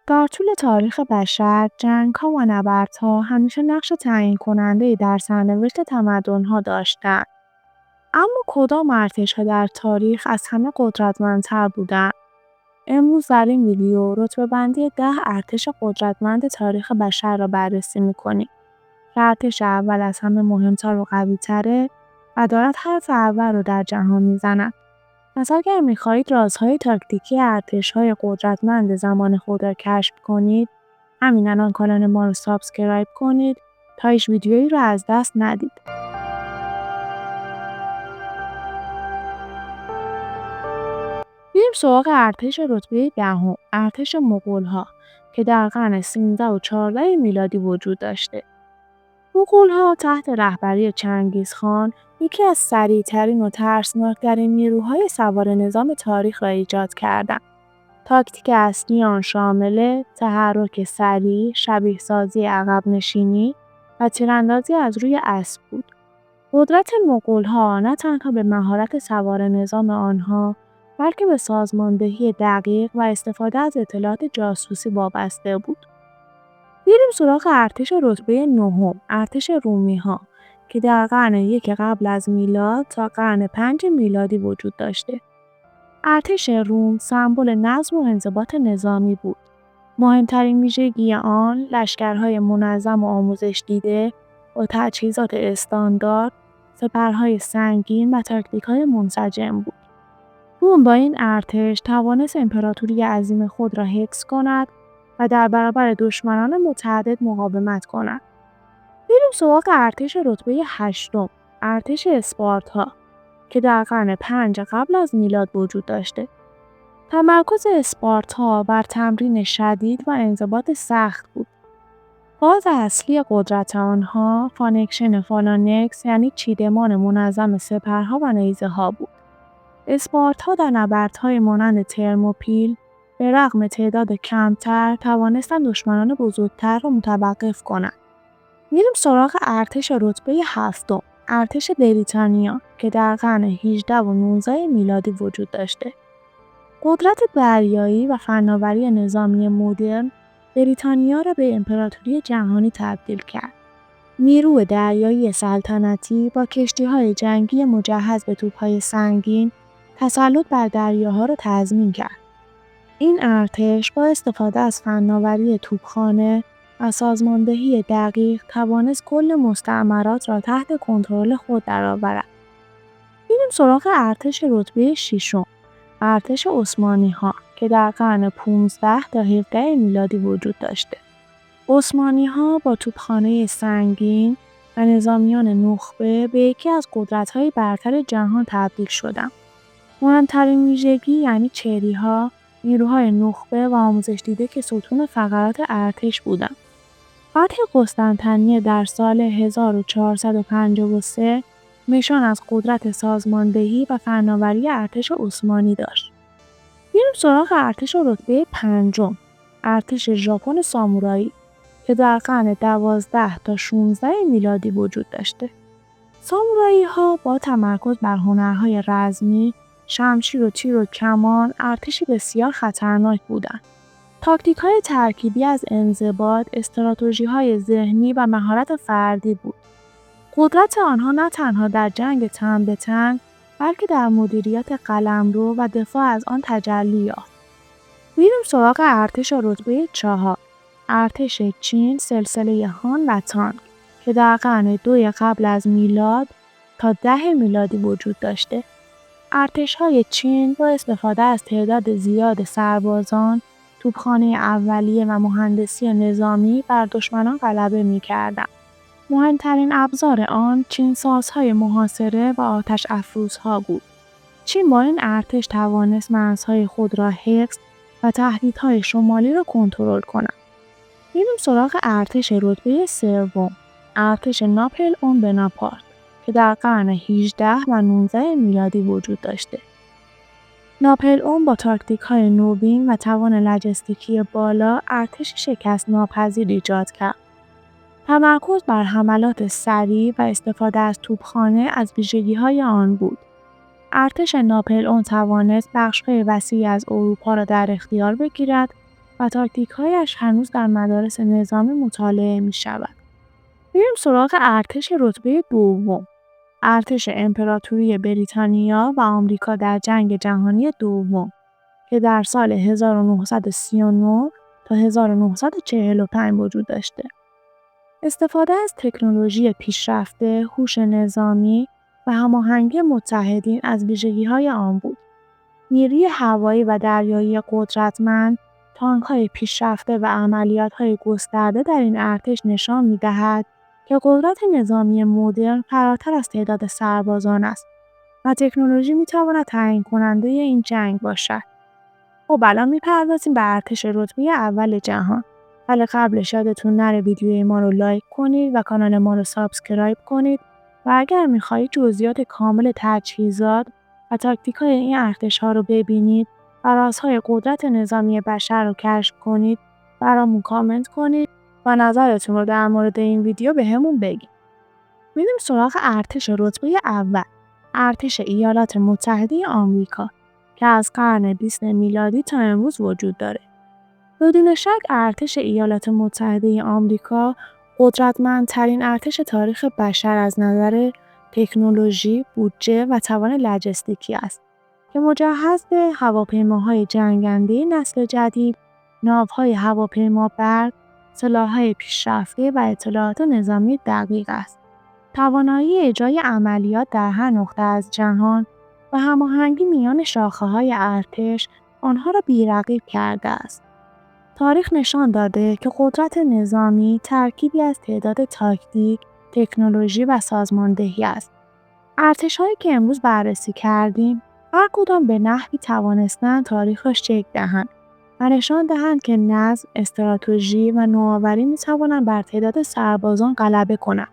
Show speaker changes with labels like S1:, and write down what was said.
S1: در طول تاریخ بشر، جنگ‌ها و نبردها همیشه نقش تعیین‌کننده‌ای در سرنوشت تمدن‌ها داشتند. اما کدام ارتش‌ها در تاریخ از همه قدرتمندتر بودند؟ امروز در این ویدیو رتبه‌بندی 10 ارتش قدرتمند تاریخ بشر را بررسی می‌کنیم که ارتش اول از همه مهمتر و قوی‌تره و دارد حرف اول را در جهان می‌زند. پس اگر می‌خواهید رازهای تاکتیکی ارتش‌های قدرتمند زمان خود را کشف کنید، همین الان کانال ما رو سابسکرایب کنید تا هیچ ویدیویی رو از دست ندید. بریم سراغ ارتش رتبه دهم، ارتش مغول‌ها که در قرن 13 و 14 میلادی وجود داشته. مغول‌ها تحت رهبری چنگیزخان یکی از سریع‌ترین و ترسناک‌ترین نیروهای سوار نظام تاریخ را ایجاد کردند. تاکتیک اصلی آن شامل تحرک سریع، شبیه‌سازی عقب‌نشینی و تیراندازی از روی اسب بود. قدرت مغول‌ها نه تنها به مهارت سوار نظام آنها، بلکه به سازماندهی دقیق و استفاده از اطلاعات جاسوسی وابسته بود. بریم سراغ ارتش رتبه نهم، ارتش رومی‌ها که در قرن 1 قبل از میلاد تا قرن 5 میلادی وجود داشته. ارتش روم سمبل نظم و انضباط نظامی بود. مهمترین ویژگی آن لشکرهای منظم و آموزش دیده با تجهیزات استاندارد، سپرهای سنگین و تاکتیک‌های منسجم بود. روم با این ارتش توانست امپراتوری عظیم خود را حفظ کند و در برابر دشمنان متعدد مقاومت کند. بریم سراغ ارتش رتبه هشتم، ارتش اسپارتا که در قرن 5 قبل از میلاد وجود داشته. تمرکز اسپارتا بر تمرین شدید و انضباط سخت بود. باز اصلی قدرت آنها فانکشن فالانکس یعنی چیدمان منظم سپرها و نیزه‌ها بود. اسپارتا در نبردهای مانند ترموپیل به رغم تعداد کمتر توانستند دشمنان بزرگتر را متوقف کنند. میریم سراغ ارتش رتبه هفتم، ارتش بریتانیا که در قرن 18 و 19 میلادی وجود داشته. قدرت دریایی و فناوری نظامی مدرن بریتانیا را به امپراتوری جهانی تبدیل کرد. نیروی دریایی سلطنتی با کشتی‌های جنگی مجهز به توپ‌های سنگین تسلط بر دریاها را تضمین کرد. این ارتش با استفاده از فناوری توپخانه و سازماندهی دقیق توانست کل مستعمرات را تحت کنترل خود درآورد. بریم سراغ ارتش رتبه ششم، ارتش عثمانی‌ها که در قرن 15 تا 17 میلادی وجود داشته. عثمانی‌ها با توپخانه سنگین و نظامیان نخبه به یکی از قدرت‌های برتر جهان تبدیل شدند. مهمترین ویژگی یعنی چریها، نیروهای نخبه و آموزش دیده که ستون فقرات ارتش بودند. فتح قسطنطنیه در سال 1453 نشان از قدرت سازماندهی و فناوری ارتش عثمانی داشت. بریم سراغ ارتش رتبه پنجم، ارتش ژاپن سامورایی که در قرن 12 تا 16 میلادی وجود داشته. سامورایی‌ها با تمرکز بر هنرهای رزمی، شمشیر و تیر و کمان ارتشی بسیار خطرناک بودند. تاکتیک‌های ترکیبی از انضباط، استراتژی‌های ذهنی و مهارت فردی بود. قدرت آنها نه تنها در جنگ تن به تن، بلکه در مدیریت قلمرو و دفاع از آن تجلی یافت. میریم سراغ ارتش رتبه 4، ارتش چین سلسله هان و تانگ که در قرن 2 قبل از میلاد تا 10 میلادی وجود داشته. ارتش‌های چین با استفاده از تعداد زیاد سربازان، توپخانه اولیه و مهندسی نظامی بر دشمنان غلبه می‌کردند. مهمترین ابزار آن چین‌سازهای محاصره و آتش افروزها بود. چین با این ارتش توانست مرزهای خود را حفظ و تهدیدهای شمالی را کنترل کند. میریم سراغ ارتش رتبه سوم، ارتش ناپلئون بناپارت که در قرن 18 و 19 میلادی وجود داشته. ناپلئون با تاکتیک‌های نوین و توان لجستیکی بالا ارتشی شکست ناپذیر ایجاد کرد. تمرکز بر حملات سریع و استفاده از توپخانه از ویژگی‌های آن بود. ارتش ناپلئون توانست بخش‌های وسیعی از اروپا را در اختیار بگیرد و تاکتیک‌هایش هنوز در مدارس نظامی مطالعه می‌شود. بریم سراغ ارتش رتبه دوم. ارتش امپراتوری بریتانیا و آمریکا در جنگ جهانی دوم که در سال 1939 تا 1945 وجود داشته. استفاده از تکنولوژی پیشرفته، هوش نظامی و هماهنگی متحدین از ویژگی‌های آن بود. نیروی هوایی و دریایی قدرتمند، تانک‌های پیشرفته و عملیات‌های گسترده در این ارتش نشان می‌دهد که قدرت نظامی مدرن فراتر از تعداد سربازان است و تکنولوژی می‌تواند تعیین‌کننده این جنگ باشد. خب الان می‌پردازیم به ارتش رتبه اول جهان. ولی قبلش یادتون نره ویدیوی ما رو لایک کنید و کانال ما رو سابسکرایب کنید و اگر می‌خواهید جزئیات کامل تجهیزات و تاکتیک‌های این ارتش‌ها رو ببینید و رازهای قدرت نظامی بشر رو کشف کنید، برامون کامنت کنید و نظرتون رو در مورد این ویدیو بهمون بگید. میریم سراغ ارتش رتبه اول، ارتش ایالات متحده آمریکا که از قرن 20 میلادی تا امروز وجود داره. بدون شک ارتش ایالات متحده آمریکا قدرتمندترین ارتش تاریخ بشر از نظر تکنولوژی، بودجه و توان لجستیکی است که مجهز به هواپیماهای جنگنده نسل جدید، ناوهای هواپیمابر، سلاح‌های پیشرفته و اطلاعات نظامی دقیق است. توانایی اجرای عملیات در هر نقطه از جهان و هماهنگی میان شاخه‌های ارتش آنها را بی‌رقیب کرده است. تاریخ نشان داده که قدرت نظامی ترکیبی از تعداد تاکتیک، تکنولوژی و سازماندهی است. ارتش‌هایی که امروز بررسی کردیم، هر کدام به نحوی توانستند تاریخ را شکل دهند و نشان دهند که نظم، استراتژی و نوآوری می‌توانند بر تعداد سربازان غلبه کنند.